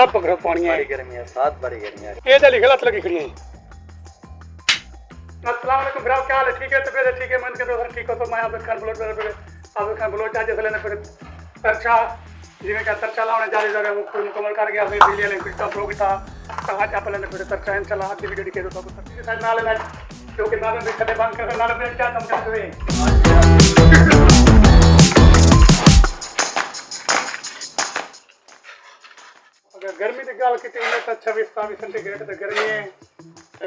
बड़ा पकड़ो पानी है। बड़ी गर्मी है, साथ बड़ी गर्मी है। ये जली गलत लगी खड़ी है। अस्सलाम वालेकुम ब्रो, क्या हाल है? ठीक है, तबीयत ठीक है, मन के तो ठीक हो तो मैं आबिद खान ब्लॉग पर आबिद खान ब्लॉग चार्ज से लेने पर तरछा जिन्हें क्या तरछा लाने जारी जगह वो कोई मुकम्मल कर गया। फिर दिल्ली वाले कुछ ब्लॉग था आज आप लेने पर तरछा इन चला आती वीडियो दिखे तो तरछा साइड ना लेना क्योंकि ना में खड़े बांध कर ना में क्या काम करते हुए अगर गर्मी की गल की तो 26-27 सेंटीग्रेड तो गर्मी है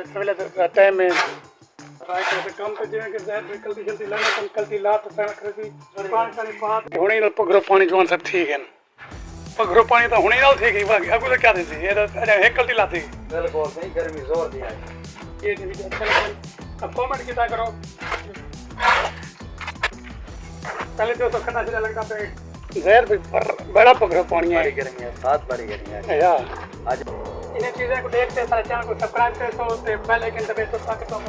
सवेले टाइम में कम तो जिवें कि ज़ाहिर निकलती जल्दी लगे तो निकलती लात पैन करती पानी पानी पात हुणे नाल पगरो पानी जवान सब ठीक है। पगरो पानी तो हुणे नाल ठीक है अगू तो क्या देती ये तो निकलती लाती बिल्कुल नहीं, गर्मी जोर दिया है। ये वीडियो अच्छा लगा अब कमेंट किया करो। पहले तो खन्ना से लगता पे ज़ाहिर भी बड़ा पगरो पानी है। बड़ी गर्मी है, साथ बड़ी गर्मी है यार आज। इन चीज़ों को देखते सारे चैनल को सब्सक्राइब करे तो बेल आइकन दबे तो ताकि तुम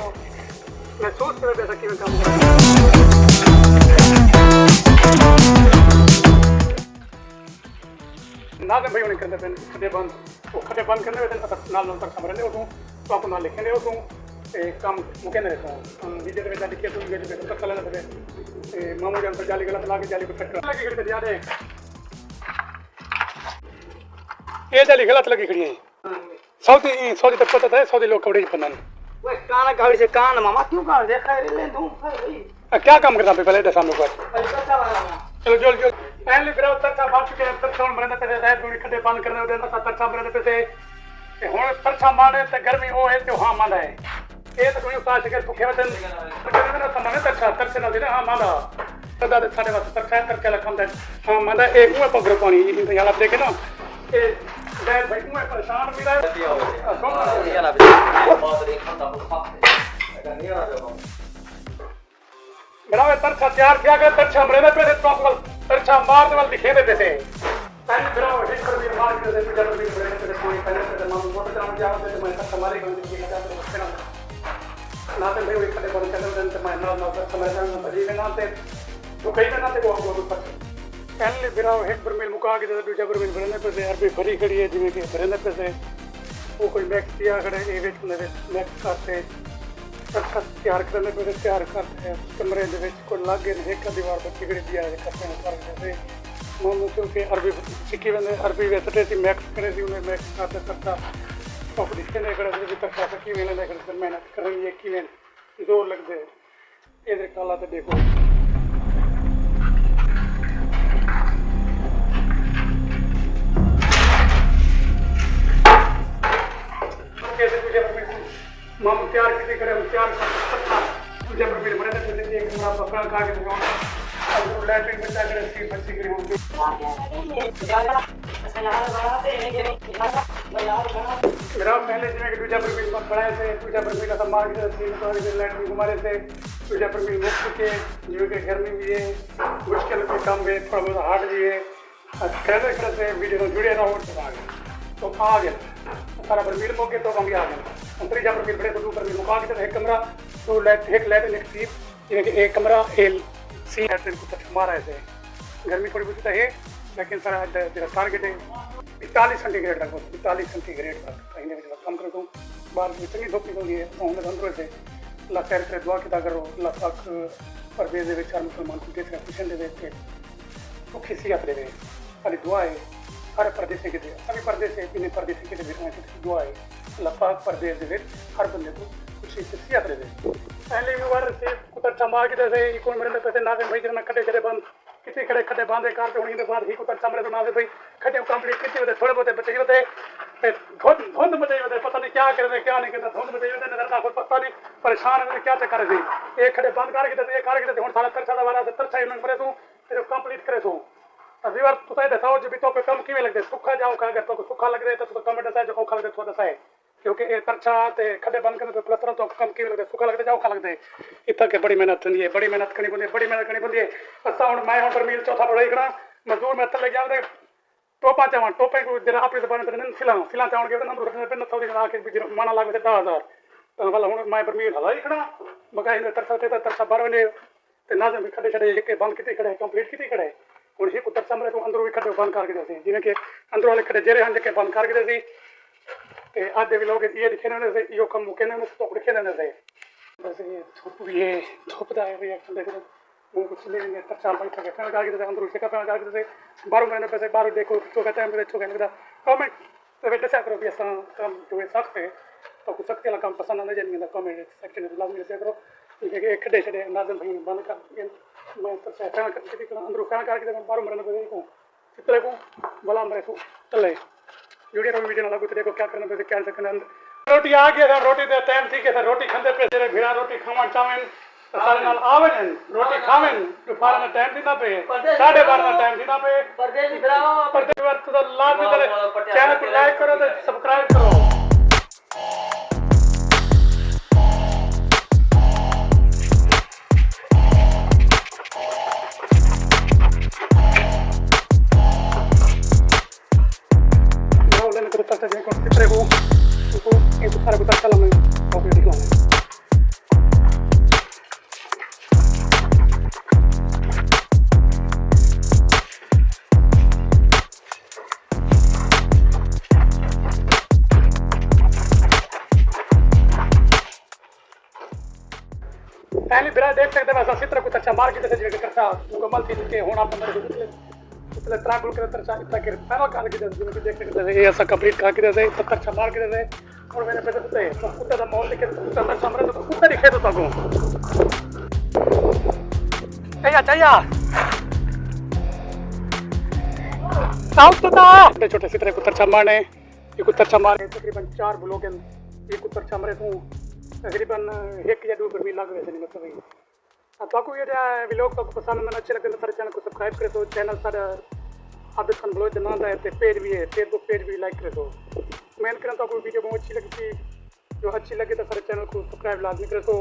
महसूस करो जैसा कि मैं काम कर रहा ना भाई उन्हें करते थे खड़े बंद वो खड़े बंद करने में नाल नाल तक समझ ले उठूँ तो आपको ना लिखेंगे उठूँ काम मुके नहीं रहता वीडियो में लिखे तो वीडियो में तक चला जाते मामू जान पर जाली गलत लाके जाली को कट कर लगी खड़ी याद है ये जाली गलत लगी खड़ी है। सऊदी तो पता था सऊदी लोग कपड़े पहनन वो कान गाड़ी से कान मामा क्यों कान देखा रे ले दूं भाई क्या काम करता पे पहले दस साल को पैसा चला रहा चलो जो जो पहले फिर तरछा बात के तरछा मरने पे रहत गुणी खड्डे बंद करने दे ना तरछा मरने पे से हुन तरछा माने ते गर्मी ओ है तो हां मांदा है ये तो कोई उपास के भूखे वतन करने ना समाने तरछा तरछे ना दे हां मांदा सदा दे साडे वास्ते तरछा करके लखम दे हां मांदा एक मुंह पगरो पानी इन याला देखे ना ए गैर भाई मुंह परेशान भी रहा ये ना बहुत देखा था अगर नहीं आ जाओ मेरा तरछा तैयार किया गया तरछा मरने पे से टॉपल तरछा मारने वाले दिखे देते से पहले फिर वो हिट कर भी मार के दे जब भी मरने पे कोई पहले से मालूम मोटर ग्राउंड जाओ तो मैं तरछा मारे को दिखे जाता ना तो भाई खड़े बंद करने तो मैं ना समझ जाऊंगा बड़ी ना ते तो कहीं ना ते वो पहले फिर वो हिट पर मिल मुका के दूसरा पर मिल भरने पे से अरबी भरी खड़ी है जिਵੇਂ कि भरने पे से वो कोई मैक्स किया खड़े ये विच मैक्स करते तरछा तैयार करने पे तैयार करते हैं कमरे के कोई लागे नहीं एक दीवार पर चिगड़ी दिया करते हैं कर जैसे मामू क्योंकि अरबी सीखी बंदे अरबी वैसे थी मैक्स करे थी उन्हें मैक्स करते तरछा तो दिखते नहीं करे भी तरछा से की मैंने देखकर मेहनत करेंगे कि मैं जोर लग दे इधर काला तो देखो कैसे तुझे मामू तैयार किसी करे हम तैयार करता तुझे पर मेरे मरे तो एक मेरा बकरा खा के दुकान और लैट्रिन बच्चा करे सी बच्ची करी होंगे मेरा पहले जिਵੇਂ कि तुझे पर मिल पड़ाए थे तुझे पर मिल का मार के सी तो लैट्रिन घुमारे थे तुझे पर मिल मुफ्त के जिਵੇਂ कि गर्मी भी है मुश्किल के काम में थोड़ा बहुत हार्ड भी है कैसे कैसे वीडियो में जुड़े रहो तो आ गया सारा पर मिल मौके तो हम आ गए अंतरी जा पर बड़े बड़ू पर मुका के एक कमरा दो लाइट एक एक सीट जिਵੇਂ कि एक कमरा एल सी लैट्रिन को तक मारा है गर्मी थोड़ी बहुत है लेकिन सारा जो टारगेट है 45 सेंटीग्रेड तक 45 सेंटीग्रेड तक कहीं ना कहीं कम कर दूँ बाहर की इतनी धूप निकलती है तो हमें अंदर से अल्लाह खैर करे दुआ किया करो अल्लाह पाक परवेज दे विचार मुसलमान को देश का खुशन दे के भुखी सियात दे खाली दुआ है हर परदेसी के सभी परदेसी इन्हें परदेसी के दुआ है अल्लाह पाक परदेश दे हर बंदे को खुशी से सियात दे पहले भी बार से कुतर चमार के जैसे कौन मरने पैसे ना भाई जरा खड्डे खड़े बंद किसी खड़े खड्डे बांधे करते होने के बाद ही कुतर चमड़े तो ना भाई खड्डे कंप्लीट कितने होते थोड़े बहुत बचे होते धुंध बचे होते पता नहीं क्या करते क्या नहीं करते धुंध बचे होते नजर कोई पता नहीं परेशान है क्या चक्कर है एक खड़े बंद करके एक करके हूँ सारा तरछा दबारा तरछा ही मरे तू फिर कंप्लीट करे तू अभी बार तुम दसाओ जो भी तो कम किमें लगते सुखा जाओ अगर तो सुखा लगते तो कम दसाए जो औखा लगते तो दसाए क्योंकि ये तरछा ते खड्डे बंद करने प्लस्तर तो कम किमें लगते सुखा लगते औखा लगते इतना के बड़ी मेहनत होती है बड़ी मेहनत करनी पड़ती है बड़ी मेहनत करनी पड़ती है असा हूँ मैं पर मील चौथा पढ़ाई करा मजदूर में थले गया टोपा चावा टोपे को जरा आप सिला सिला चावण के नंबर पे न सौदी आके माना लगे 10,000 तो वाला हूँ मैं पर मील हलाई खड़ा मगा तरछा तरछा बार वने ते ना खड्डे खड़े बंद कितने खड़े कंप्लीट कितने खड़े ਹੁਣ ਹੀ ਕੁੱਤਰ ਸਾਹਮਣੇ ਤੋਂ ਅੰਦਰੋਂ ਵੀ ਖੱਡੇ ਬੰਦ ਕਰਕੇ ਦੇ ਜਿਵੇਂ ਕਿ ਅੰਦਰੋਂ ਵਾਲੇ ਖੱਡੇ ਜਿਹੜੇ ਹਨ ਜੇ ਬੰਦ ਕਰਕੇ ਦੇ ਤੇ ਅੱਜ ਦੇ ਵੀ ਲੋਕ ਇਹ ਦਿਖੇ ਨੇ ਤੇ ਇਹੋ ਕੰਮ ਮੁਕੇ ਨੇ ਤੋਂ ਦਿਖੇ ਨੇ ਤੇ ਬਸ ਇਹ ਧੁੱਪ ਦਾ ਰਿਐਕਸ਼ਨ ਦੇਖੋ वो कुछ नहीं है अच्छा भाई था कहने लगा कि अंदर से कहने लगा कि 12 महीने पैसे 12 देखो तो कहते हैं मेरे छोके लगता कमेंट तो बेटा से करो भी ऐसा काम जो है सकते तो कुछ सकते वाला काम पसंद आना चाहिए कमेंट सेक्शन में लाजमी से करो क्योंकि एक खड़े छड़े नाज़म भाई बंद कर मैं तो से कहना करके अंदर कहना करके 12 महीने पैसे को चित्र को भला मेरे को चले वीडियो ना लगो तो देखो क्या करना पैसे क्या सकना रोटी आ गया था रोटी दे टाइम ठीक है रोटी खाते पैसे भिड़ा रोटी खावा चावें सारे नाल आवेन रोटी खावेन दोपहर में टाइम देना पे 12:30 में टाइम देना पे परदेसी भराओ परदेसी बात तो लाजमी करे चैनल को लाइक करो तो सब्सक्राइब करो लो लेने को तक देखो कितने को एक सारा को तक चला मैं कॉपी दिखाऊंगा पहले बिरा देख सकते वैसा चित्र कुछ अच्छा मार के जैसे जगह करता मुकम्मल थी के होना अपन मेरे इतने त्रागुल के तरह अच्छा इतना के पैनल काट के जैसे देख सकते हैं ये ऐसा कंप्लीट काट के जैसे इतना अच्छा मार के जैसे और मैंने पैसे कुत्ते तो कुत्ते का माहौल देखे कुत्ता अच्छा मरे तो कुत्ता दिखे तो तको चाहिए चाहिए साउथ तो था छोटे छोटे चित्र कुत्ता अच्छा मारने ये कुत्ता अच्छा मारे तकरीबन 4 ब्लॉक ये कुत्ता अच्छा मरे तो तकरीबन 1 या 2 पर भी लग रहे थे मतलब भाई तो आपको ये व्लॉग तो पसंद मैंने अच्छे लगते सारे चैनल को सब्सक्राइब करे तो चैनल सारा आबिद खान ब्लॉग नाम है तो पेज भी है फेसबुक पेज भी लाइक करे तो मेहनत करें तो आपको वीडियो बहुत अच्छी लगी थी जो अच्छी लगी तो सारे चैनल को सब्सक्राइब लाजमी करे तो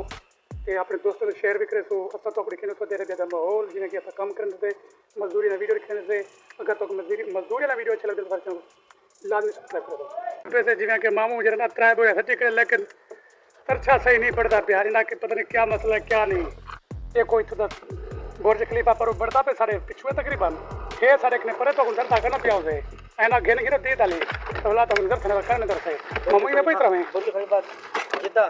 अपने दोस्तों को शेयर भी करे तो असा तो लिखने तो दे रहे माहौल जिन्हें कि असा कम करने से मजदूरी ना वीडियो लिखने से अगर तो मजदूरी ना वीडियो अच्छे लगते तो सारे चैनल लाजमी सब्सक्राइब करो वैसे जिवें कि मामू जरा ना त्राइब हो सच्ची करे लेकिन तरछा सही नहीं पड़ता बिहारी ना कि पता नहीं क्या मसला है क्या नहीं ये कोई तो बुर्ज खलीफा पर बढ़ता पे सारे पिछुए तकरीबन ये सारे ने परे तो उधर ताकना पिया उसे ऐना घेन घेन दे डाली तोला तो उधर खाने करने कर से मम्मी में पैसा में बुर्ज खलीफा जिद्दा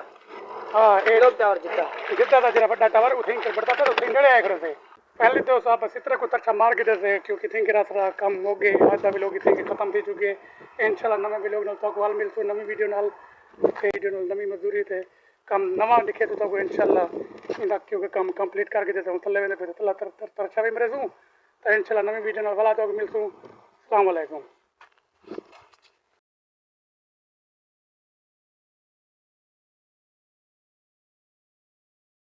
हां ए लोग टावर जिद्दा जिद्दा का जरा बड़ा टावर उठें कर बढ़ता था उठें डले आया करे से पहले तो सब चित्र को तरछा मार के जैसे क्योंकि थिंक रासरा कम हो गए आधा भी लोग थिंक खत्म हो चुके इंशाल्लाह नवे भी लोग तो वाल मिल तो नवी वीडियो नाल नवी मजदूरी थे कम नवा दिखे तो इंशाल्लाह इनका क्योंकि कम कंप्लीट करके देता हूँ थले वेंदे फिर तला तरछा भी मरे सूँ तो इंशाल्लाह नवी वीडियो वाला तो मिलसूँ अस्सलाम वालेकुम।